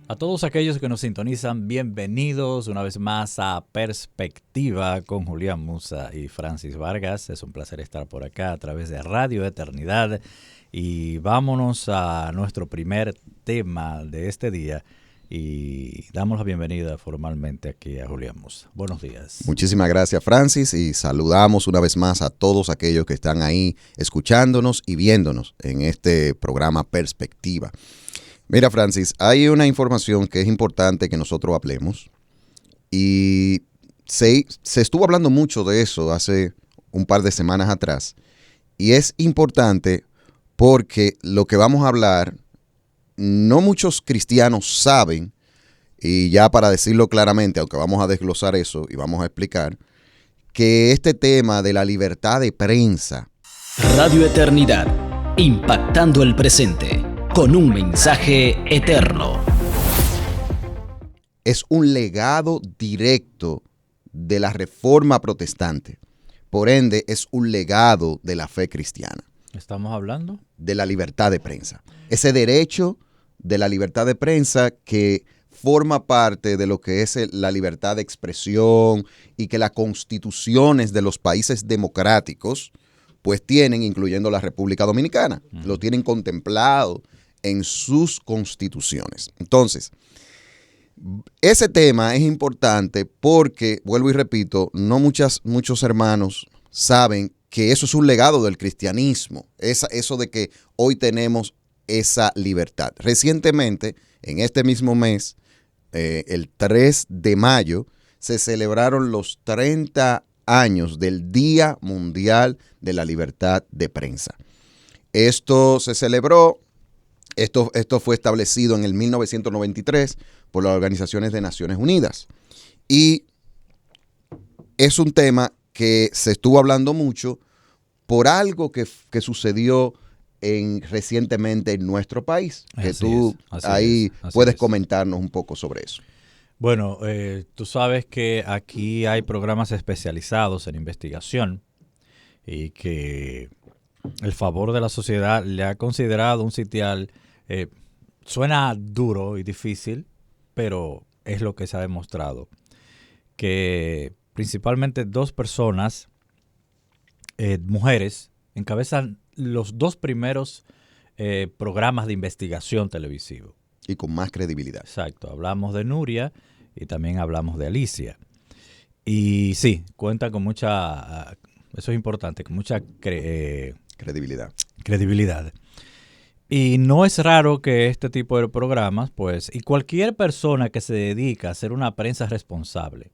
A todos aquellos que nos sintonizan, bienvenidos una vez más a Perspectiva con Julián Musa y Francis Vargas. Es un placer estar por acá a través de Radio Eternidad. Y vámonos a nuestro primer tema de este día y damos la bienvenida formalmente aquí a Julián Musa. Buenos días. Muchísimas gracias, Francis, y saludamos una vez más a todos aquellos que están ahí escuchándonos y viéndonos en este programa Perspectiva. Mira, Francis, hay una información que es importante que nosotros hablemos y se estuvo hablando mucho de eso hace un par de semanas atrás y es importante porque lo que vamos a hablar, no muchos cristianos saben, y ya para decirlo claramente, aunque vamos a desglosar eso y vamos a explicar, que este tema de la libertad de prensa. Radio Eternidad, impactando el presente con un mensaje eterno. Es un legado directo de la Reforma Protestante. Por ende, es un legado de la fe cristiana. ¿Estamos hablando? De la libertad de prensa. Ese derecho de la libertad de prensa que forma parte de lo que es la libertad de expresión y que las constituciones de los países democráticos pues tienen, incluyendo la República Dominicana. Lo tienen contemplado en sus constituciones. Entonces, ese tema es importante porque, vuelvo y repito, no muchos hermanos saben que eso es un legado del cristianismo, eso de que hoy tenemos esa libertad. Recientemente, en este mismo mes, el 3 de mayo, se celebraron los 30 años del Día Mundial de la Libertad de Prensa. Esto se celebró, esto fue establecido en el 1993 por las Organizaciones de Naciones Unidas. Y es un tema que se estuvo hablando mucho por algo que sucedió recientemente en nuestro país, que tú ahí puedes comentarnos un poco sobre eso. Bueno, tú sabes que aquí hay programas especializados en investigación y que el favor de la sociedad le ha considerado un sitial, suena duro y difícil, pero es lo que se ha demostrado, que principalmente dos personas, mujeres, encabezan los dos primeros programas de investigación televisivo. Y con más credibilidad. Exacto. Hablamos de Nuria y también hablamos de Alicia. Y sí, cuentan con mucha, eso es importante, con mucha credibilidad. Y no es raro que este tipo de programas, pues, y cualquier persona que se dedica a hacer una prensa responsable,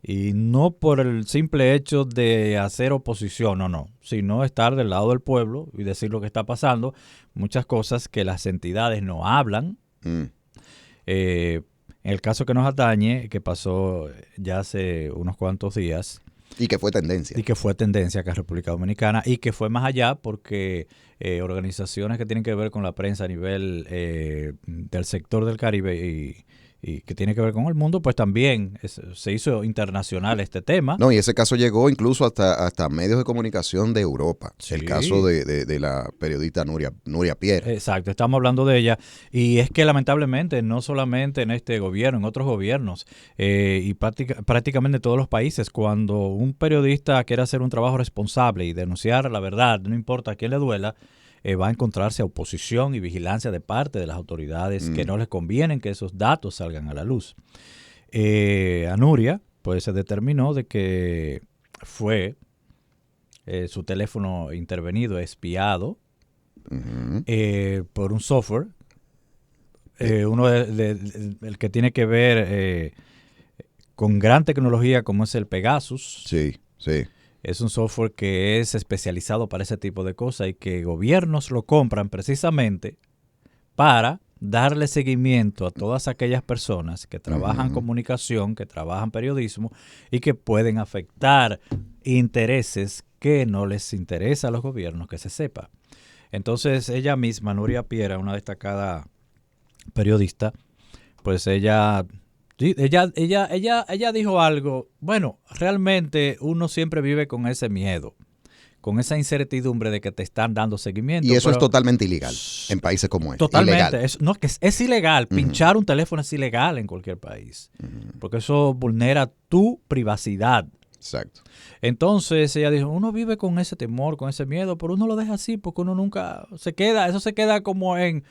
y no por el simple hecho de hacer oposición, no, sino estar del lado del pueblo y decir lo que está pasando, muchas cosas que las entidades no hablan. En el caso que nos atañe, que pasó ya hace unos cuantos días. Y que fue tendencia. Acá en República Dominicana y que fue más allá porque organizaciones que tienen que ver con la prensa a nivel del sector del Caribe y que tiene que ver con el mundo, pues también se hizo internacional este tema. No, y ese caso llegó incluso hasta medios de comunicación de Europa. Sí. El caso de la periodista Nuria Piera. Exacto, estamos hablando de ella. Y es que lamentablemente, no solamente en este gobierno, en otros gobiernos y prácticamente en todos los países, cuando un periodista quiere hacer un trabajo responsable y denunciar la verdad, no importa a quién le duela, va a encontrarse oposición y vigilancia de parte de las autoridades que no les convienen que esos datos salgan a la luz. A Nuria, pues se determinó de que fue su teléfono intervenido, espiado por un software, uno el que tiene que ver con gran tecnología como es el Pegasus. Sí. Es un software que es especializado para ese tipo de cosas y que gobiernos lo compran precisamente para darle seguimiento a todas aquellas personas que trabajan comunicación, que trabajan periodismo y que pueden afectar intereses que no les interesa a los gobiernos que se sepa. Entonces ella misma, Nuria Piera, una destacada periodista, pues ella dijo algo. Bueno, realmente uno siempre vive con ese miedo. con esa incertidumbre de que te están dando seguimiento. Y eso es totalmente ilegal en países como este. Totalmente. Es ilegal. Pinchar un teléfono es ilegal en cualquier país. Porque eso vulnera tu privacidad. Exacto. Entonces ella dijo, uno vive con ese temor, con ese miedo, pero uno lo deja así porque uno nunca se queda, eso se queda como en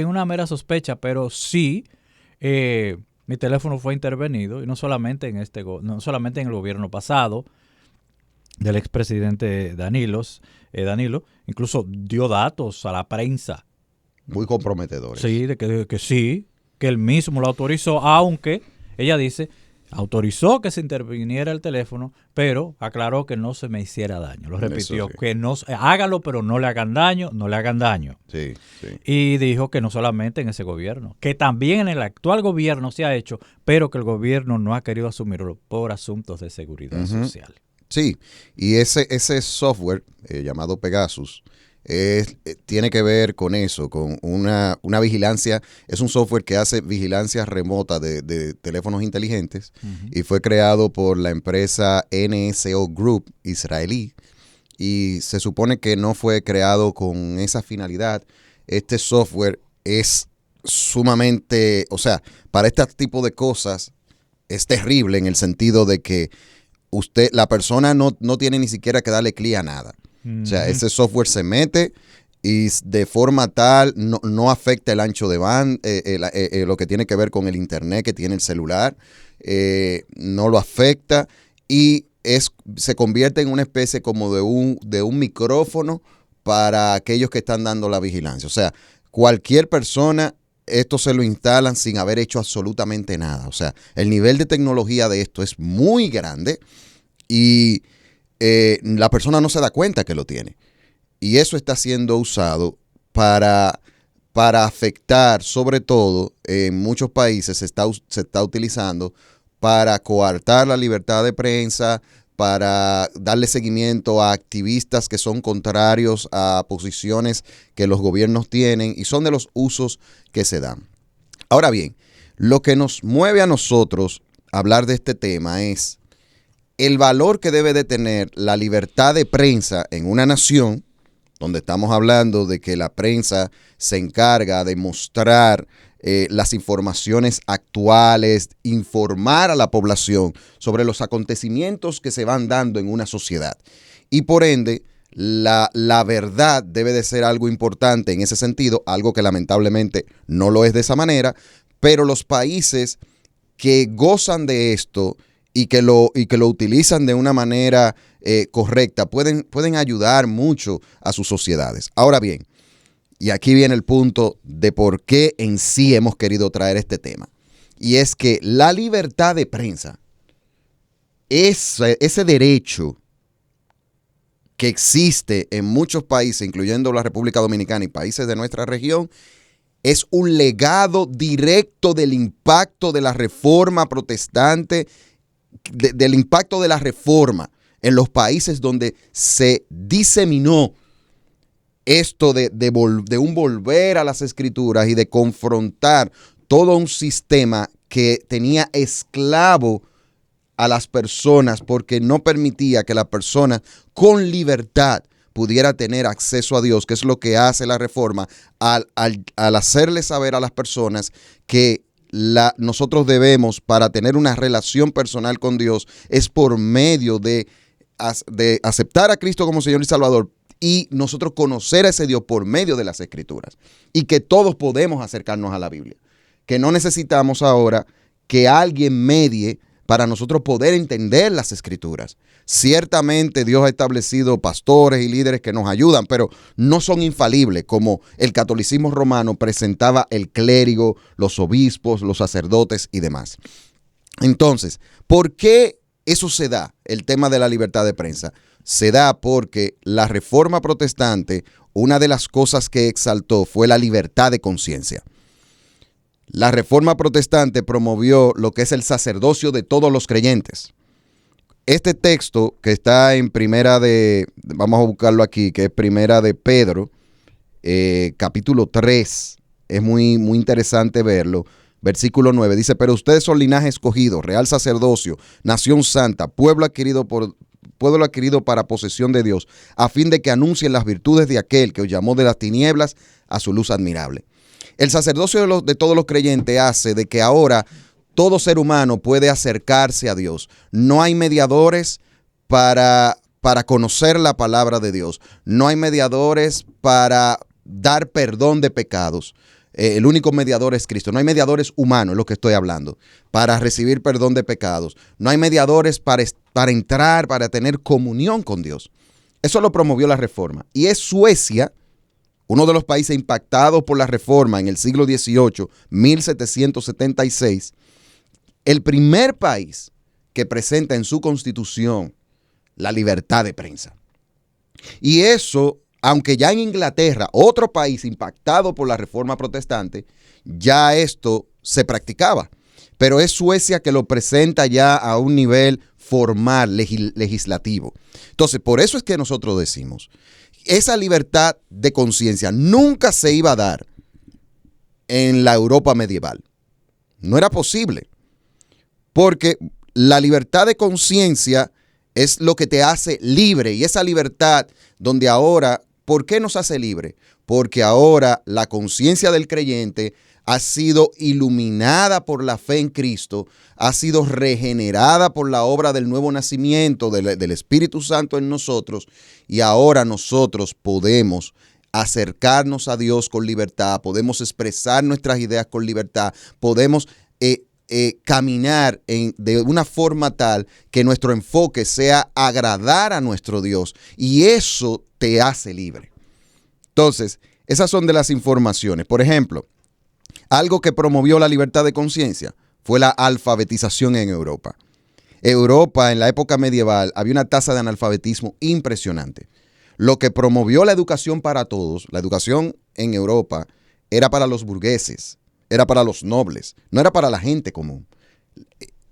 una mera sospecha, pero sí, mi teléfono fue intervenido y no solamente no solamente en el gobierno pasado del expresidente Danilo, incluso dio datos a la prensa. Muy comprometedores. Sí, de que sí, que él mismo lo autorizó, aunque ella dice, autorizó que se interviniera el teléfono, pero aclaró que no se me hiciera daño. Lo repitió, sí. Que no hágalo, pero no le hagan daño, no le hagan daño. Sí, sí. Y dijo que no solamente en ese gobierno, que también en el actual gobierno se ha hecho, pero que el gobierno no ha querido asumirlo por asuntos de seguridad social. Sí, y ese software llamado Pegasus tiene que ver con eso, con una vigilancia. Es un software que hace vigilancia remota de teléfonos inteligentes y fue creado por la empresa NSO Group israelí y se supone que no fue creado con esa finalidad. Este software es sumamente, o sea, para este tipo de cosas es terrible en el sentido de que la persona no tiene ni siquiera que darle clic a nada. O sea, ese software se mete y de forma tal no afecta el ancho de banda, lo que tiene que ver con el internet que tiene el celular, no lo afecta y se convierte en una especie como de un micrófono para aquellos que están dando la vigilancia. O sea, cualquier persona, esto se lo instalan sin haber hecho absolutamente nada. O sea, el nivel de tecnología de esto es muy grande y la persona no se da cuenta que lo tiene. Y eso está siendo usado para afectar, sobre todo en muchos países se está utilizando para coartar la libertad de prensa, para darle seguimiento a activistas que son contrarios a posiciones que los gobiernos tienen y son de los usos que se dan. Ahora bien, lo que nos mueve a nosotros a hablar de este tema es el valor que debe de tener la libertad de prensa en una nación donde estamos hablando de que la prensa se encarga de mostrar las informaciones actuales, informar a la población sobre los acontecimientos que se van dando en una sociedad. Y por ende, la verdad debe de ser algo importante en ese sentido, algo que lamentablemente no lo es de esa manera, pero los países que gozan de esto y que lo utilizan de una manera correcta pueden ayudar mucho a sus sociedades. Ahora bien, y aquí viene el punto de por qué en sí hemos querido traer este tema. Y es que la libertad de prensa, ese derecho que existe en muchos países, incluyendo la República Dominicana y países de nuestra región, es un legado directo del impacto de la reforma protestante, del impacto de la reforma en los países donde se diseminó esto de un volver a las escrituras y de confrontar todo un sistema que tenía esclavo a las personas porque no permitía que la persona con libertad pudiera tener acceso a Dios, que es lo que hace la reforma al hacerle saber a las personas que nosotros debemos, para tener una relación personal con Dios, es por medio de aceptar a Cristo como Señor y Salvador y nosotros conocer a ese Dios por medio de las Escrituras y que todos podemos acercarnos a la Biblia, que no necesitamos ahora que alguien medie para nosotros poder entender las Escrituras. Ciertamente Dios ha establecido pastores y líderes que nos ayudan, pero no son infalibles como el catolicismo romano presentaba el clérigo, los obispos, los sacerdotes y demás. Entonces, ¿por qué eso se da, el tema de la libertad de prensa? Se da porque la Reforma Protestante, una de las cosas que exaltó fue la libertad de conciencia. La Reforma Protestante promovió lo que es el sacerdocio de todos los creyentes. Este texto que está en vamos a buscarlo aquí, que es Primera de Pedro, capítulo 3, es muy, muy interesante verlo. Versículo 9 dice, pero ustedes son linaje escogido, real sacerdocio, nación santa, pueblo adquirido por pueblo adquirido para posesión de Dios, a fin de que anuncien las virtudes de aquel que os llamó de las tinieblas a su luz admirable. El sacerdocio de todos los creyentes hace de que ahora todo ser humano puede acercarse a Dios. No hay mediadores para conocer la palabra de Dios. No hay mediadores para dar perdón de pecados. El único mediador es Cristo. No hay mediadores humanos, es lo que estoy hablando, para recibir perdón de pecados. No hay mediadores para entrar, para tener comunión con Dios. Eso lo promovió la Reforma. Y es Suecia, uno de los países impactados por la Reforma en el siglo XVIII, 1776, el primer país que presenta en su constitución la libertad de prensa. Y eso, aunque ya en Inglaterra, otro país impactado por la Reforma protestante, ya esto se practicaba. Pero es Suecia que lo presenta ya a un nivel formal, legislativo. Entonces, por eso es que nosotros decimos, esa libertad de conciencia nunca se iba a dar en la Europa medieval. No era posible. Porque la libertad de conciencia es lo que te hace libre. Y esa libertad donde ahora, ¿por qué nos hace libre? Porque ahora la conciencia del creyente ha sido iluminada por la fe en Cristo, ha sido regenerada por la obra del nuevo nacimiento del Espíritu Santo en nosotros, y ahora nosotros podemos acercarnos a Dios con libertad, podemos expresar nuestras ideas con libertad, podemos caminar de una forma tal que nuestro enfoque sea agradar a nuestro Dios, y eso te hace libre. Entonces, esas son de las informaciones. Por ejemplo, algo que promovió la libertad de conciencia fue la alfabetización en Europa. Europa, en la época medieval, había una tasa de analfabetismo impresionante. Lo que promovió la educación para todos, la educación en Europa, era para los burgueses, era para los nobles, no era para la gente común.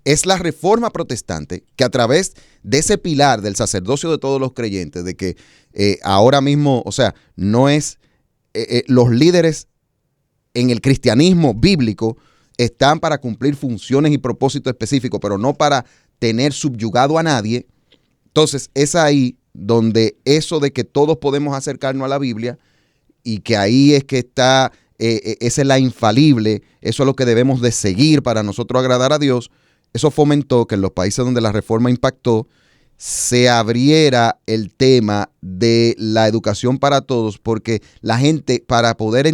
Es la Reforma protestante que, a través de ese pilar del sacerdocio de todos los creyentes, de que ahora mismo, o sea, no es los líderes en el cristianismo bíblico están para cumplir funciones y propósitos específicos, pero no para tener subyugado a nadie. Entonces es ahí donde eso de que todos podemos acercarnos a la Biblia, y que ahí es que está, esa es la infalible, eso es lo que debemos de seguir para nosotros agradar a Dios. Eso fomentó que en los países donde la Reforma impactó se abriera el tema de la educación para todos, porque la gente, para poder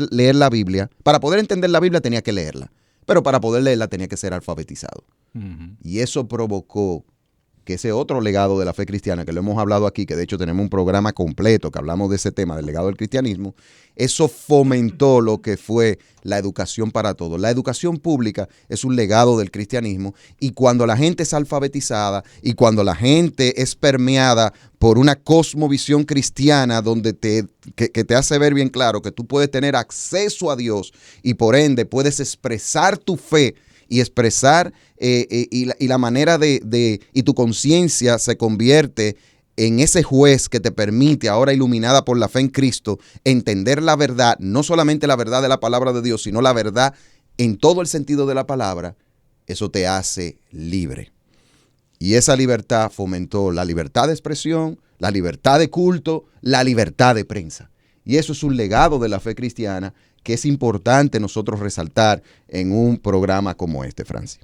leer la Biblia tenía que leerla, pero para poder leerla tenía que ser alfabetizado. Y eso provocó que ese otro legado de la fe cristiana, que lo hemos hablado aquí, que de hecho tenemos un programa completo que hablamos de ese tema, del legado del cristianismo, eso fomentó lo que fue la educación para todos. La educación pública es un legado del cristianismo, y cuando la gente es alfabetizada y cuando la gente es permeada por una cosmovisión cristiana donde que te hace ver bien claro que tú puedes tener acceso a Dios y por ende puedes expresar tu fe y expresar y la manera y tu conciencia se convierte en ese juez que te permite, ahora iluminada por la fe en Cristo, entender la verdad, no solamente la verdad de la palabra de Dios, sino la verdad en todo el sentido de la palabra. Eso te hace libre. Y esa libertad fomentó la libertad de expresión, la libertad de culto, la libertad de prensa. Y eso es un legado de la fe cristiana que es importante nosotros resaltar en un programa como este, Francis.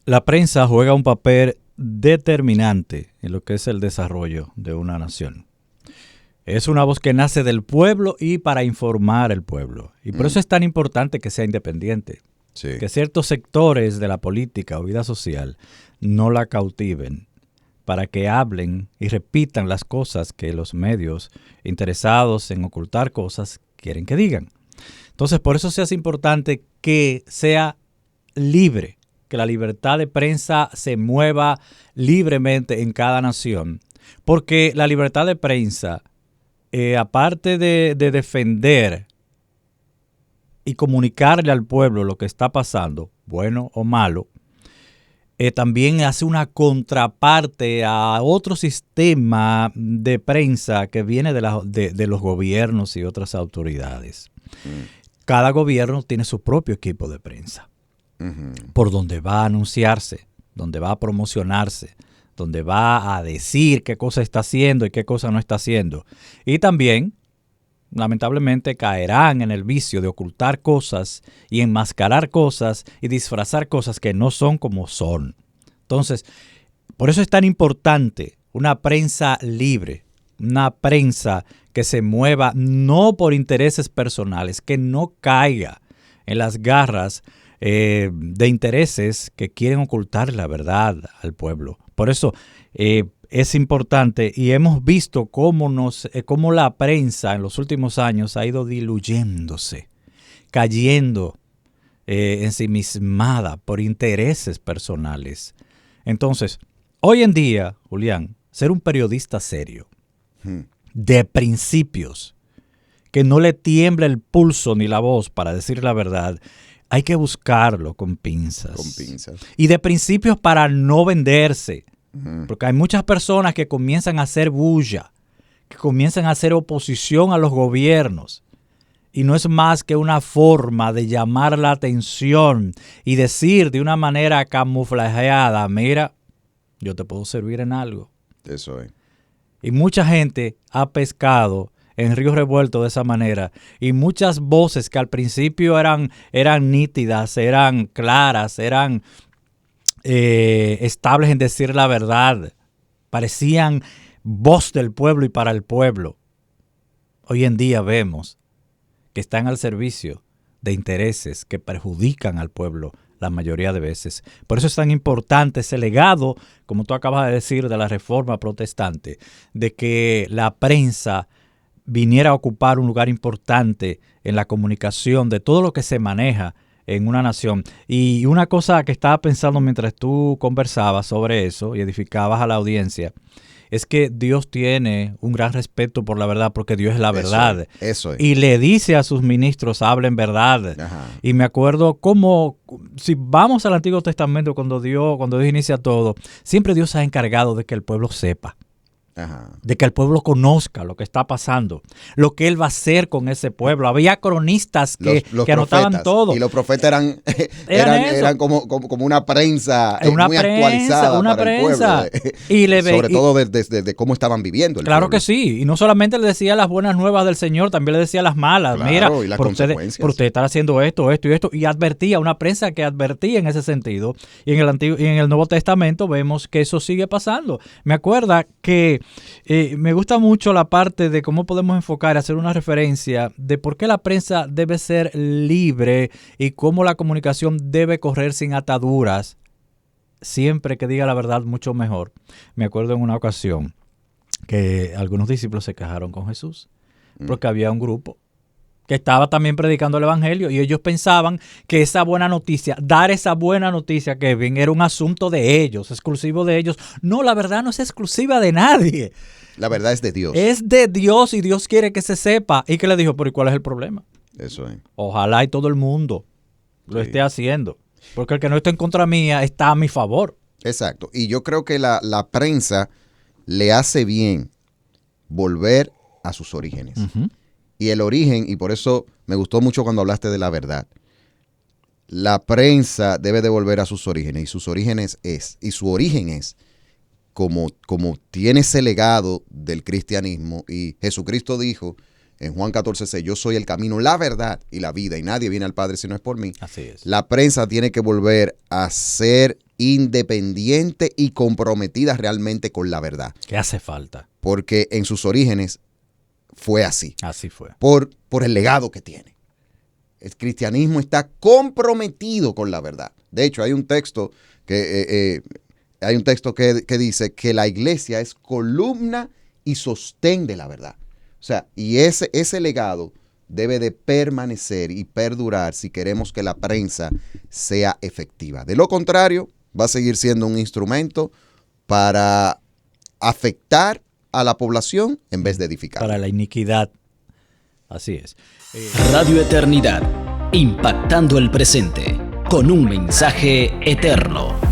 La prensa juega un papel determinante en lo que es el desarrollo de una nación. Es una voz que nace del pueblo y para informar al pueblo. Y por eso es tan importante que sea independiente. Sí. Que ciertos sectores de la política o vida social no la cautiven para que hablen y repitan las cosas que los medios interesados en ocultar cosas quieren que digan. Entonces, por eso se hace importante que sea libre, que la libertad de prensa se mueva libremente en cada nación, porque la libertad de prensa, aparte de defender y comunicarle al pueblo lo que está pasando, bueno o malo, también hace una contraparte a otro sistema de prensa que viene de los gobiernos y otras autoridades. Cada gobierno tiene su propio equipo de prensa, por donde va a anunciarse, donde va a promocionarse, donde va a decir qué cosa está haciendo y qué cosa no está haciendo. Y también, lamentablemente, caerán en el vicio de ocultar cosas y enmascarar cosas y disfrazar cosas que no son como son. Entonces, por eso es tan importante una prensa libre, una prensa que se mueva no por intereses personales, que no caiga en las garras de intereses que quieren ocultar la verdad al pueblo. Por eso es importante, y hemos visto cómo la prensa en los últimos años ha ido diluyéndose, cayendo ensimismada por intereses personales. Entonces, hoy en día, Julián, ser un periodista serio, de principios, que no le tiemble el pulso ni la voz para decir la verdad, hay que buscarlo con pinzas. Con pinzas. Y de principios para no venderse. Porque hay muchas personas que comienzan a hacer bulla, que comienzan a hacer oposición a los gobiernos. Y no es más que una forma de llamar la atención y decir de una manera camuflajeada, mira, yo te puedo servir en algo. Eso es. Y mucha gente ha pescado en río revuelto de esa manera. Y muchas voces que al principio eran nítidas, eran claras, eran estables en decir la verdad, parecían voz del pueblo y para el pueblo. Hoy en día vemos que están al servicio de intereses que perjudican al pueblo la mayoría de veces. Por eso es tan importante ese legado, como tú acabas de decir, de la Reforma Protestante, de que la prensa viniera a ocupar un lugar importante en la comunicación de todo lo que se maneja en una nación. Y una cosa que estaba pensando mientras tú conversabas sobre eso y edificabas a la audiencia, es que Dios tiene un gran respeto por la verdad, porque Dios es la verdad. Eso es. Y le dice a sus ministros, hablen verdad. Ajá. Y me acuerdo cómo, si vamos al Antiguo Testamento, cuando Dios inicia todo, siempre Dios se ha encargado de que el pueblo sepa. Ajá. De que el pueblo conozca lo que está pasando, lo que él va a hacer con ese pueblo. Había cronistas que anotaban todo. Y los profetas eran como una prensa muy actualizada para el pueblo. Sobre todo de cómo estaban viviendo el claro pueblo. Que sí. Y no solamente le decía las buenas nuevas del Señor, también le decía las malas. Claro, mira, y las por consecuencias. usted estar haciendo esto. Y advertía, una prensa que advertía en ese sentido. Y en el Nuevo Testamento vemos que eso sigue pasando. Me acuerda que me gusta mucho la parte de cómo podemos enfocar, hacer una referencia de por qué la prensa debe ser libre y cómo la comunicación debe correr sin ataduras. Siempre que diga la verdad, mucho mejor. Me acuerdo en una ocasión que algunos discípulos se quejaron con Jesús porque había un grupo que estaba también predicando el evangelio y ellos pensaban que esa buena noticia, dar esa buena noticia, Kevin, era un asunto de ellos, exclusivo de ellos. No, la verdad no es exclusiva de nadie. La verdad es de Dios. Es de Dios y Dios quiere que se sepa. ¿Y qué le dijo? ¿Pero y cuál es el problema? Eso es. Ojalá y todo el mundo lo esté haciendo. Porque el que no está en contra mía está a mi favor. Exacto. Y yo creo que la prensa le hace bien volver a sus orígenes. Uh-huh. Y el origen, y por eso me gustó mucho cuando hablaste de la verdad. La prensa debe de volver a sus orígenes, y su origen es como tiene ese legado del cristianismo, y Jesucristo dijo en Juan 14:6, yo soy el camino, la verdad y la vida, y nadie viene al Padre si no es por mí. Así es. La prensa tiene que volver a ser independiente y comprometida realmente con la verdad. ¿Qué hace falta? Porque en sus orígenes fue así. Así fue. Por el legado que tiene. El cristianismo está comprometido con la verdad. De hecho, hay un texto que dice que la iglesia es columna y sostén de la verdad. O sea, y ese legado debe de permanecer y perdurar si queremos que la prensa sea efectiva. De lo contrario, va a seguir siendo un instrumento para afectar a la población en vez de edificar. Para la iniquidad. Así es. Radio Eternidad, impactando el presente con un mensaje eterno.